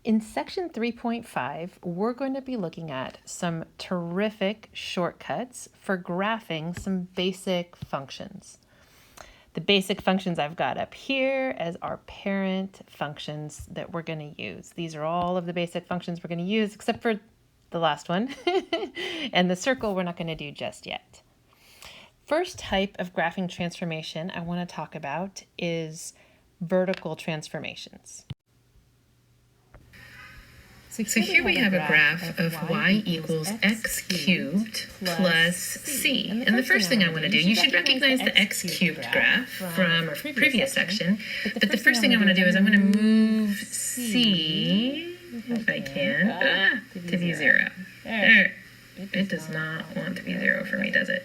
In section 3.5, we're going to be looking at some terrific shortcuts for graphing some basic functions. The basic functions I've got up here as our parent functions that we're going to use. These are all of the basic functions we're going to use except for the last one. And the circle we're not going to do just yet. First type of graphing transformation I want to talk about is vertical transformations. So here we have a graph of y equals x cubed plus c. And the first thing I want to do, you should recognize the x cubed graph from our previous section, but the first thing I want to do is I'm going to move c, if I can, to be 0. There. It does not want to be 0 for me, does it?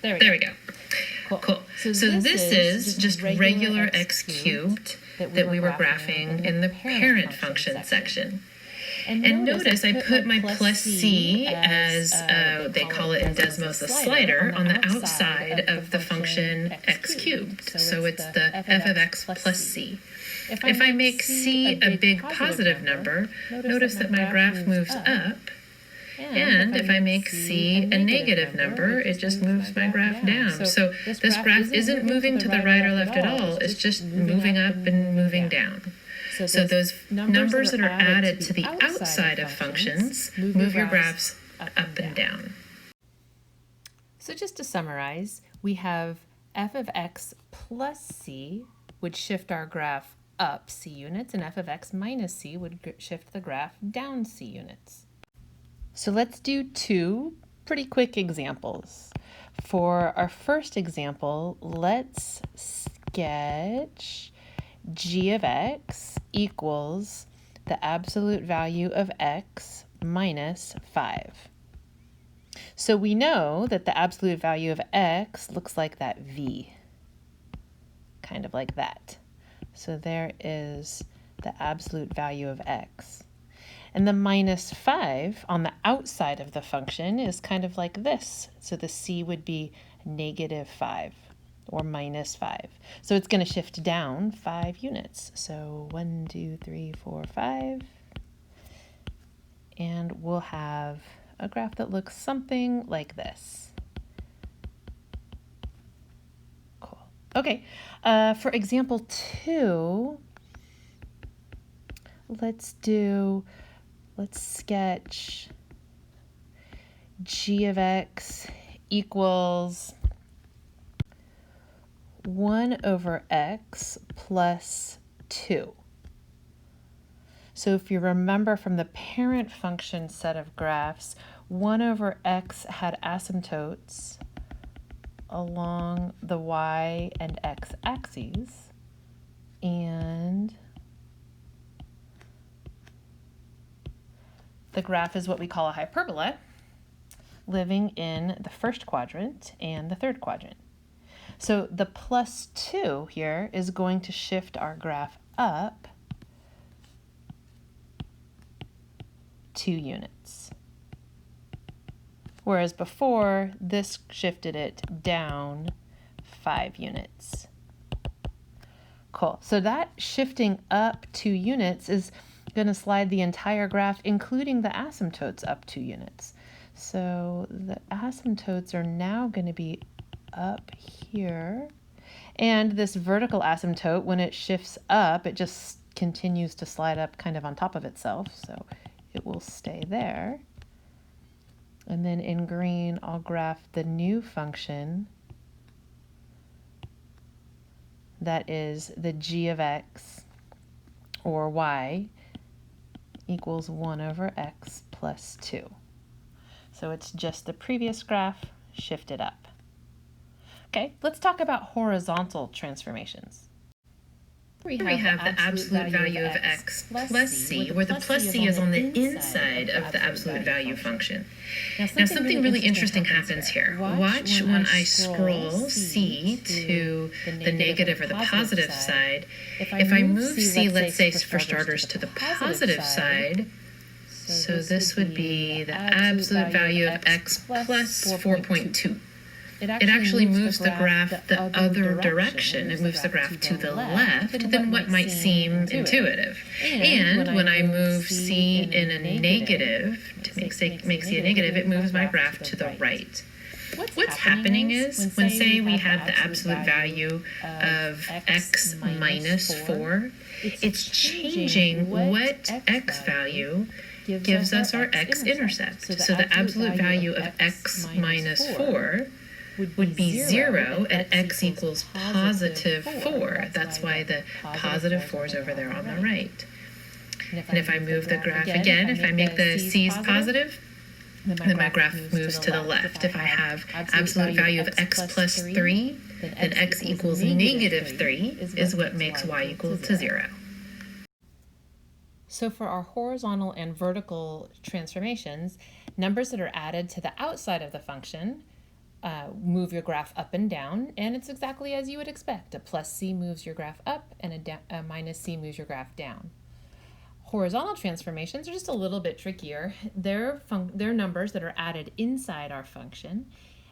There we go. Cool. So this is just regular x cubed that we were graphing in the parent function section. And notice I put my plus c as, they call it in Desmos, a slider on the outside of the function x cubed. So it's the f of x plus c. If I make c a big positive number, notice that my graph moves up. And if I make c a negative number, it just moves my graph down. So this graph isn't moving to the right or left at all. It's just moving up and moving down. So those numbers that are added to the outside of functions move your graphs up and down. So just to summarize, we have f of x plus c would shift our graph up c units, and f of x minus c would shift the graph down c units. So let's do two pretty quick examples. For our first example, let's sketch g of x equals the absolute value of x minus 5. So we know that the absolute value of x looks like that v, kind of like that. So there is the absolute value of x. And the minus 5 on the outside of the function is kind of like this. So the c would be negative 5 or minus 5. So it's going to shift down 5 units. So 1, 2, 3, 4, 5. And we'll have a graph that looks something like this. Cool. Okay, for example 2, let's sketch g of x equals 1 over x plus 2. So if you remember from the parent function set of graphs, 1 over x had asymptotes along the y and x axes, and the graph is what we call a hyperbola, living in the first quadrant and the third quadrant. So the plus 2 here is going to shift our graph up 2 units. Whereas before, this shifted it down 5 units. Cool. So that shifting up 2 units is going to slide the entire graph, including the asymptotes, up 2 units. So the asymptotes are now going to be up here. And this vertical asymptote, when it shifts up, it just continues to slide up kind of on top of itself. So it will stay there. And then in green, I'll graph the new function. That is the g of x, or y, equals 1 over x plus 2. So it's just the previous graph shifted up. Okay, let's talk about horizontal transformations. We have the absolute value of x plus c, where the plus c is on the inside of the absolute value function. Now something really interesting happens here. Watch when I scroll c to the negative or the positive side. If I move c, let's say for starters, to the positive side, so this would be the absolute value of x plus 4.2. it actually moves the graph the other direction. It moves the graph to the left than what might seem intuitive. And when I move C in a negative, to make C a negative, it moves my graph to the right. What's happening is, when say we have the absolute value of x minus 4, it's changing what x value gives us our x-intercept. So the absolute value of x minus 4 would be 0 at x equals positive 4. That's why the positive 4 is over there on the right. And if I move the graph again, if I make the c's positive, then my graph moves to the left. If I have absolute value of x plus 3, then x equals negative 3 is what makes y equal to 0. So for our horizontal and vertical transformations, numbers that are added to the outside of the function move your graph up and down, and it's exactly as you would expect. A plus c moves your graph up, and a minus c moves your graph down. Horizontal transformations are just a little bit trickier. They're numbers that are added inside our function.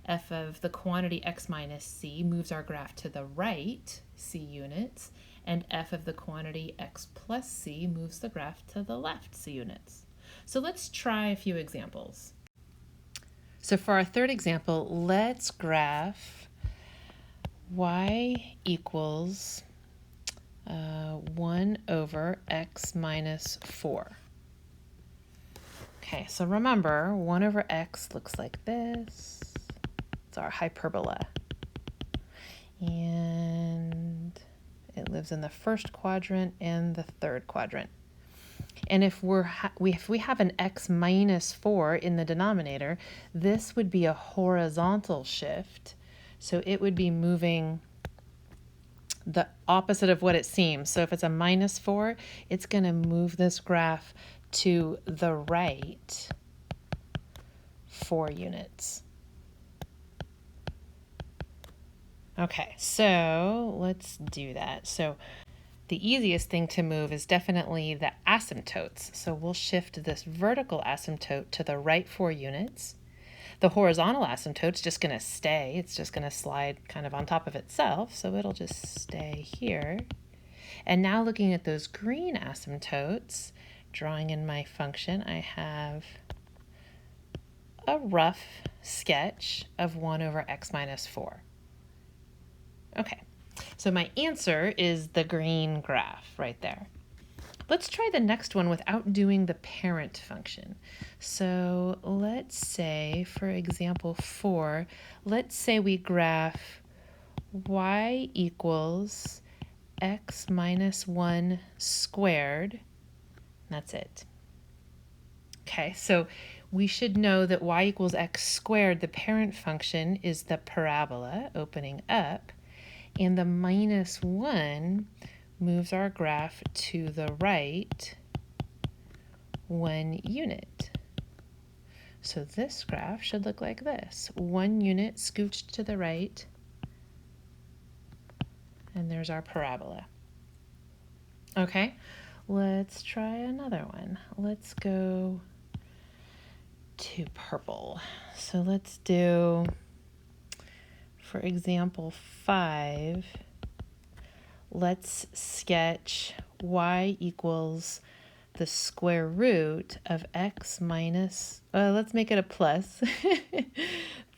F of the quantity x minus c moves our graph to the right, c units, and f of the quantity x plus c moves the graph to the left, c units. So let's try a few examples. So for our third example, let's graph y equals 1 over x minus 4. Okay, so remember, 1 over x looks like this. It's our hyperbola. And it lives in the first quadrant and the third quadrant. And if we have an x minus 4 in the denominator, this would be a horizontal shift. So it would be moving the opposite of what it seems. So if it's a minus 4, it's going to move this graph to the right 4 units. Okay, so let's do that. So the easiest thing to move is definitely the asymptotes. So we'll shift this vertical asymptote to the right 4 units. The horizontal asymptote's just going to stay. It's just going to slide kind of on top of itself, so it'll just stay here. And now looking at those green asymptotes, drawing in my function, I have a rough sketch of 1 over x minus 4. Okay, so my answer is the green graph right there. Let's try the next one without doing the parent function. So let's say, for example 4, let's say we graph y equals x minus 1 squared. That's it. Okay, so we should know that y equals x squared, the parent function, is the parabola opening up, and the minus 1 moves our graph to the right 1 unit. So this graph should look like this. 1 unit scooched to the right, and there's our parabola. Okay, let's try another one. Let's go to purple. So let's do, for example 5, let's sketch y equals the square root of x minus, let's make it a plus,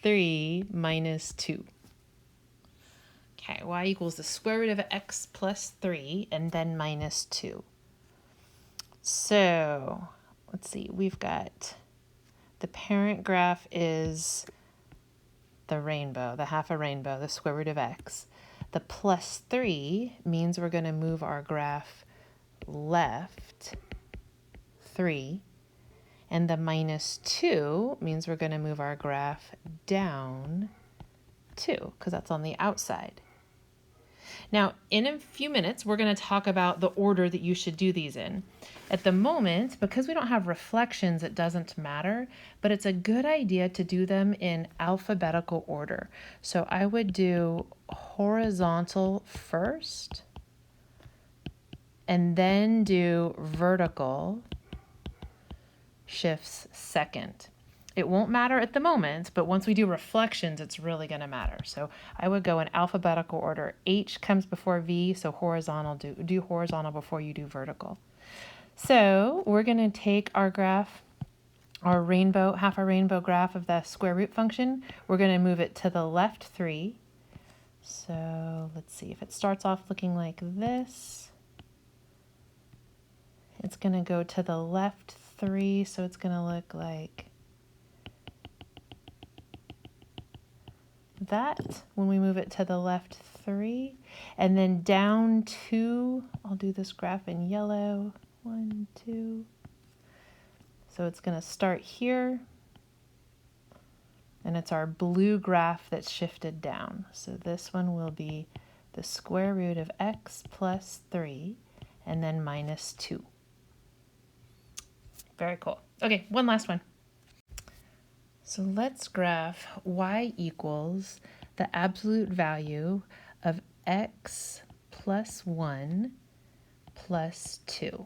3 minus 2. Okay, y equals the square root of x plus 3 and then minus 2. So let's see, we've got the parent graph is the rainbow, the half a rainbow, the square root of x. The plus 3 means we're going to move our graph left 3, and the minus 2 means we're going to move our graph down 2, because that's on the outside. Now, in a few minutes, we're going to talk about the order that you should do these in. At the moment, because we don't have reflections, it doesn't matter, but it's a good idea to do them in alphabetical order. So I would do horizontal first, and then do vertical shifts second. It won't matter at the moment, but once we do reflections, it's really going to matter. So I would go in alphabetical order. H comes before V, so horizontal, do horizontal before you do vertical. So we're going to take our graph, our rainbow, half a rainbow graph of the square root function. We're going to move it to the left 3. So let's see, if it starts off looking like this, it's going to go to the left 3, so it's going to look like that when we move it to the left 3. And then down 2, I'll do this graph in yellow, 1, 2. So it's going to start here, and it's our blue graph that's shifted down. So this one will be the square root of x plus 3, and then minus 2. Very cool. Okay, one last one. So let's graph y equals the absolute value of x plus 1 plus 2.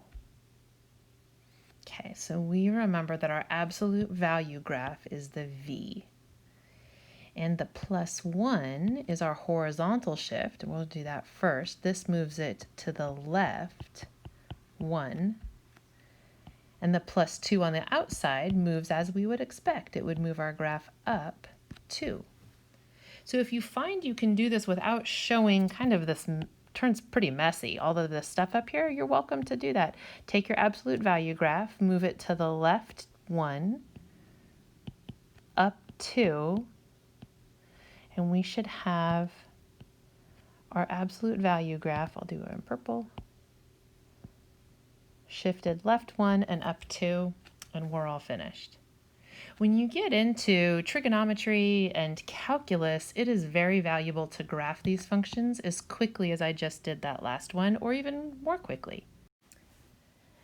Okay, so we remember that our absolute value graph is the v. And the plus 1 is our horizontal shift. We'll do that first. This moves it to the left 1. And the plus 2 on the outside moves as we would expect. It would move our graph up 2. So if you find you can do this without showing kind of this turns pretty messy, all of this stuff up here, you're welcome to do that. Take your absolute value graph, move it to the left 1, up 2, and we should have our absolute value graph, I'll do it in purple, shifted left 1 and up 2, and we're all finished. When you get into trigonometry and calculus, it is very valuable to graph these functions as quickly as I just did that last one, or even more quickly.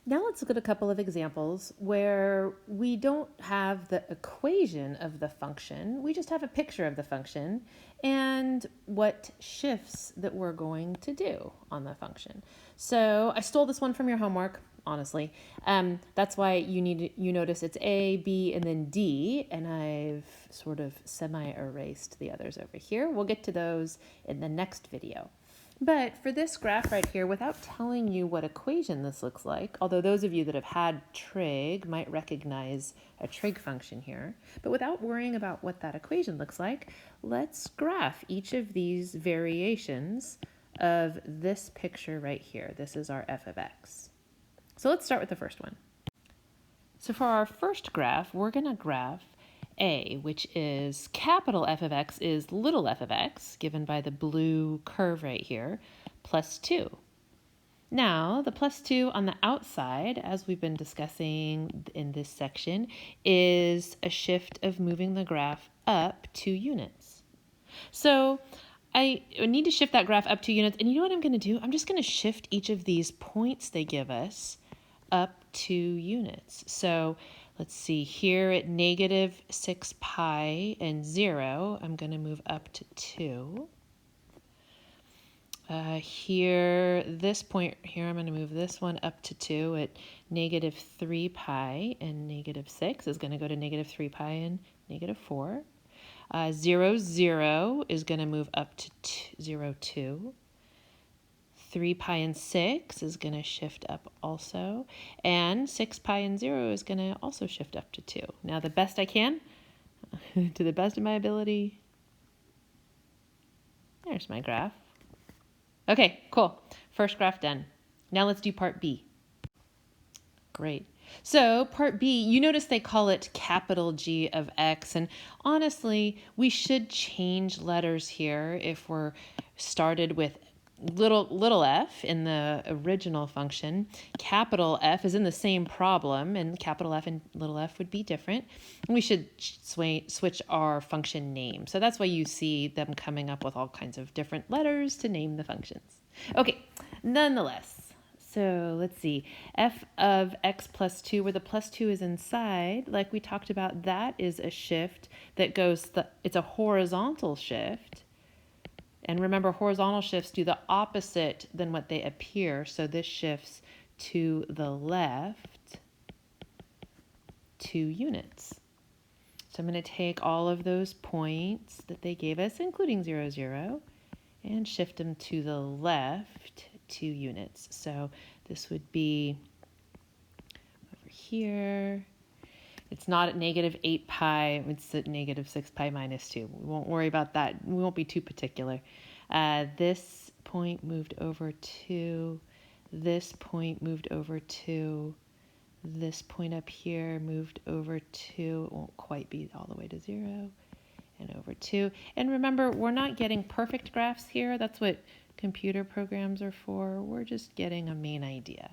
Now let's look at a couple of examples where we don't have the equation of the function, we just have a picture of the function and what shifts that we're going to do on the function. So I stole this one from your homework, honestly. That's why you notice it's A, B, and then D, and I've sort of semi-erased the others over here. We'll get to those in the next video. But for this graph right here, without telling you what equation this looks like, although those of you that have had trig might recognize a trig function here, but without worrying about what that equation looks like, let's graph each of these variations of this picture right here. This is our f of x. So let's start with the first one. So for our first graph, we're going to graph A, which is capital F of x is little f of x, given by the blue curve right here, plus 2. Now, the plus 2 on the outside, as we've been discussing in this section, is a shift of moving the graph up 2 units. So I need to shift that graph up 2 units, and you know what I'm going to do? I'm just going to shift each of these points they give us up 2 units. So let's see, here at negative 6 pi and 0, I'm going to move up to 2. Here, this point here, I'm going to move this one up to 2 at negative 3 pi and negative 6 is going to go to negative 3 pi and negative 4. 0, 0 is going to move up to 0, 2. 3 pi and 6 is going to shift up also, and 6 pi and 0 is going to also shift up to 2. Now the best I can, to the best of my ability, there's my graph. Okay, cool. First graph done. Now let's do part B. Great. So part B, you notice they call it capital G of x, and honestly, we should change letters here if we're started with little f in the original function. Capital F is in the same problem, and capital F and little f would be different. We should switch our function name. So that's why you see them coming up with all kinds of different letters to name the functions. Okay, nonetheless. So let's see, f of x plus 2, where the plus 2 is inside, like we talked about, that is a shift that goes, it's a horizontal shift. And remember, horizontal shifts do the opposite than what they appear. So this shifts to the left 2 units. So I'm going to take all of those points that they gave us, including 0, 0, and shift them to the left 2 units. So this would be over here. It's not at negative 8 pi, it's at negative 6 pi minus 2. We won't worry about that. We won't be too particular. This point moved over 2. This point moved over 2. This point up here moved over 2. It won't quite be all the way to 0. And over 2. And remember, we're not getting perfect graphs here. That's what computer programs are for. We're just getting a main idea.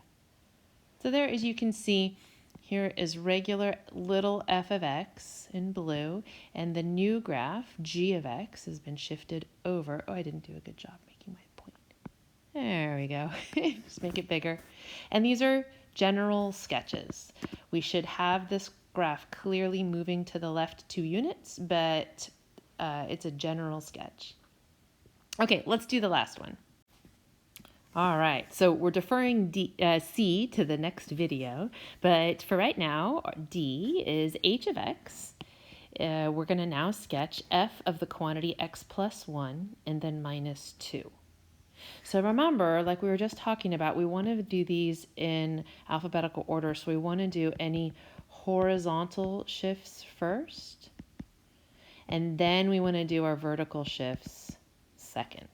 So there, as you can see, here is regular little f of x in blue, and the new graph, g of x, has been shifted over. Oh, I didn't do a good job making my point. There we go. Just make it bigger. And these are general sketches. We should have this graph clearly moving to the left 2 units, but it's a general sketch. Okay, let's do the last one. All right, so we're deferring C to the next video, but for right now, D is h of x. We're going to now sketch f of the quantity x plus 1 and then minus 2. So remember, like we were just talking about, we want to do these in alphabetical order, so we want to do any horizontal shifts first, and then we want to do our vertical shifts second.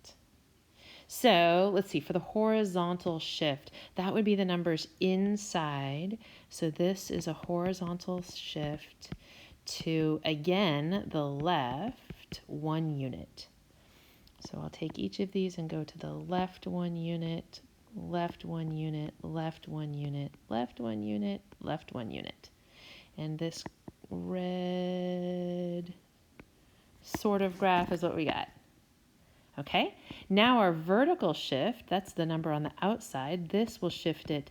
So let's see, for the horizontal shift, that would be the numbers inside. So this is a horizontal shift to, again, the left 1 unit. So I'll take each of these and go to the left 1 unit, left 1 unit, left 1 unit, left 1 unit, left 1 unit. And this red sort of graph is what we got. Okay, now our vertical shift, that's the number on the outside. This will shift it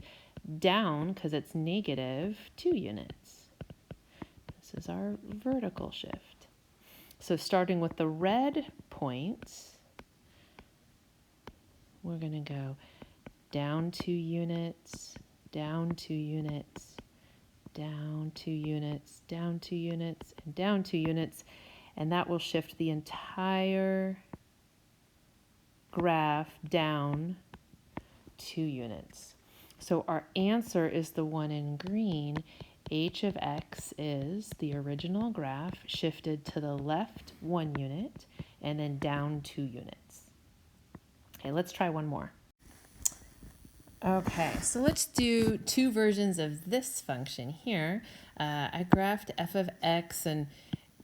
down because it's negative 2 units. This is our vertical shift. So starting with the red points, we're going to go down 2 units, down 2 units, down 2 units, down 2 units, and down 2 units. And that will shift the entire graph down 2 units. So our answer is the one in green. H of x is the original graph shifted to the left 1 unit and then down 2 units. Okay, let's try one more. Okay, so let's do 2 versions of this function here. I graphed f of x, and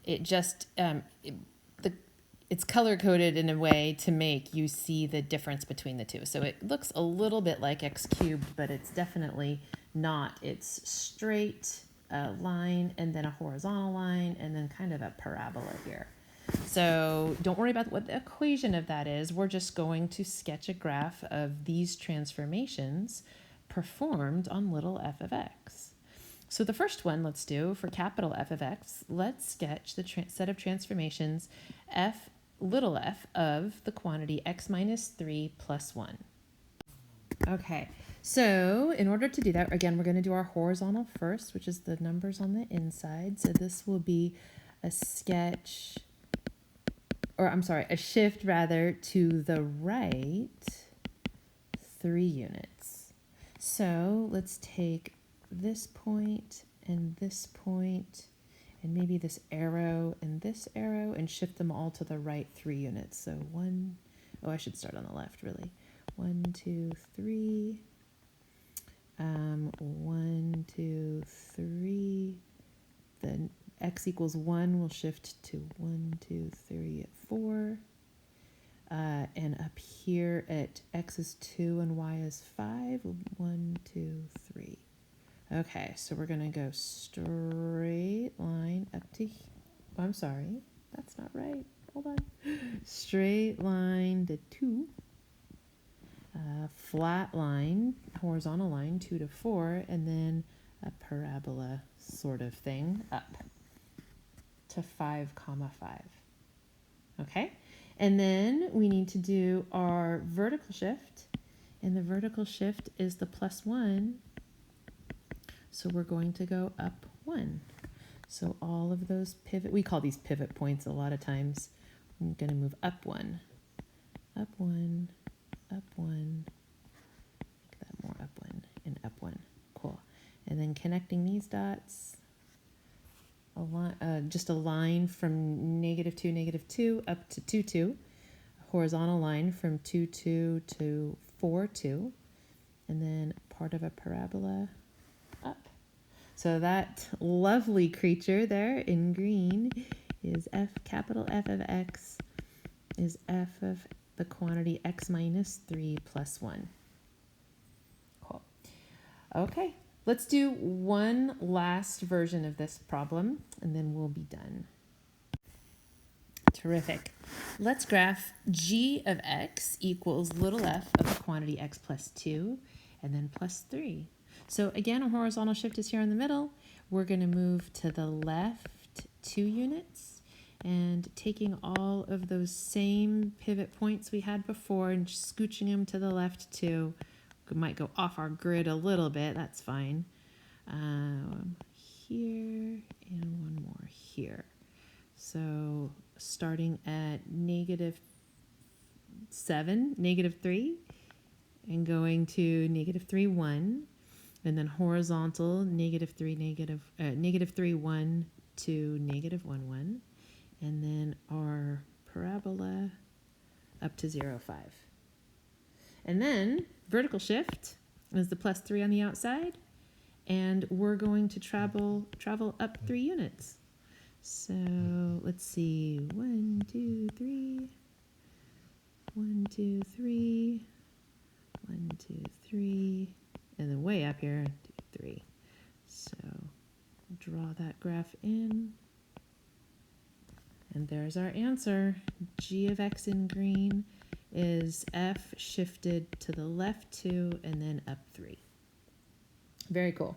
it just it's color-coded in a way to make you see the difference between the two. So it looks a little bit like x cubed, but it's definitely not. It's straight line and then a horizontal line and then kind of a parabola here. So don't worry about what the equation of that is. We're just going to sketch a graph of these transformations performed on little f of x. So the first one, let's do for capital F of x, let's sketch the set of transformations little f of the quantity x minus 3 plus 1. Okay, so in order to do that, again, we're going to do our horizontal first, which is the numbers on the inside. So this will be a sketch, or I'm sorry, a shift rather to the right 3 units. So let's take this point and maybe this arrow and shift them all to the right 3 units. So I should start on the left really. 1, 2, 3. 1, 2, 3. Then x equals 1 will shift to 1, 2, 3 at 4. And up here at x is 2 and y is 5. 1, 2, 3. Okay, so we're going to go straight line up to, I'm sorry, that's not right. Hold on. Straight line to 2. Flat line, horizontal line, 2 to 4, and then a parabola sort of thing up to 5, 5. Okay, and then we need to do our vertical shift, and the vertical shift is the plus 1. So we're going to go up 1. So all of those pivot, we call these pivot points a lot of times. I'm going to move up one, up one, up one, make that more up one, and up one. Cool. And then connecting these dots, just a line from -2, -2 up to 2, 2. A horizontal line from 2, 2 to 4, 2. And then part of a parabola up. So that lovely creature there in green is capital F of x is f of the quantity x minus 3 plus 1. Cool. Okay, let's do one last version of this problem and then we'll be done. Terrific. Let's graph g of x equals little f of the quantity x plus 2 and then plus 3. So again, a horizontal shift is here in the middle. We're going to move to the left 2 units and taking all of those same pivot points we had before and just scooching them to the left 2. We might go off our grid a little bit, that's fine. Here and one more here. So starting at -7, -3, and going to -3, 1. And then horizontal, -3, -3, 1 to -1, 1. And then our parabola up to 0, 5. And then vertical shift is the plus 3 on the outside. And we're going to travel up 3 units. So let's see, 1, 2, 3, 1, 2, 3, 1, 2, 3. And then way up here, 2, 3. So draw that graph in. And there's our answer. G of x in green is f shifted to the left 2 and then up 3. Very cool.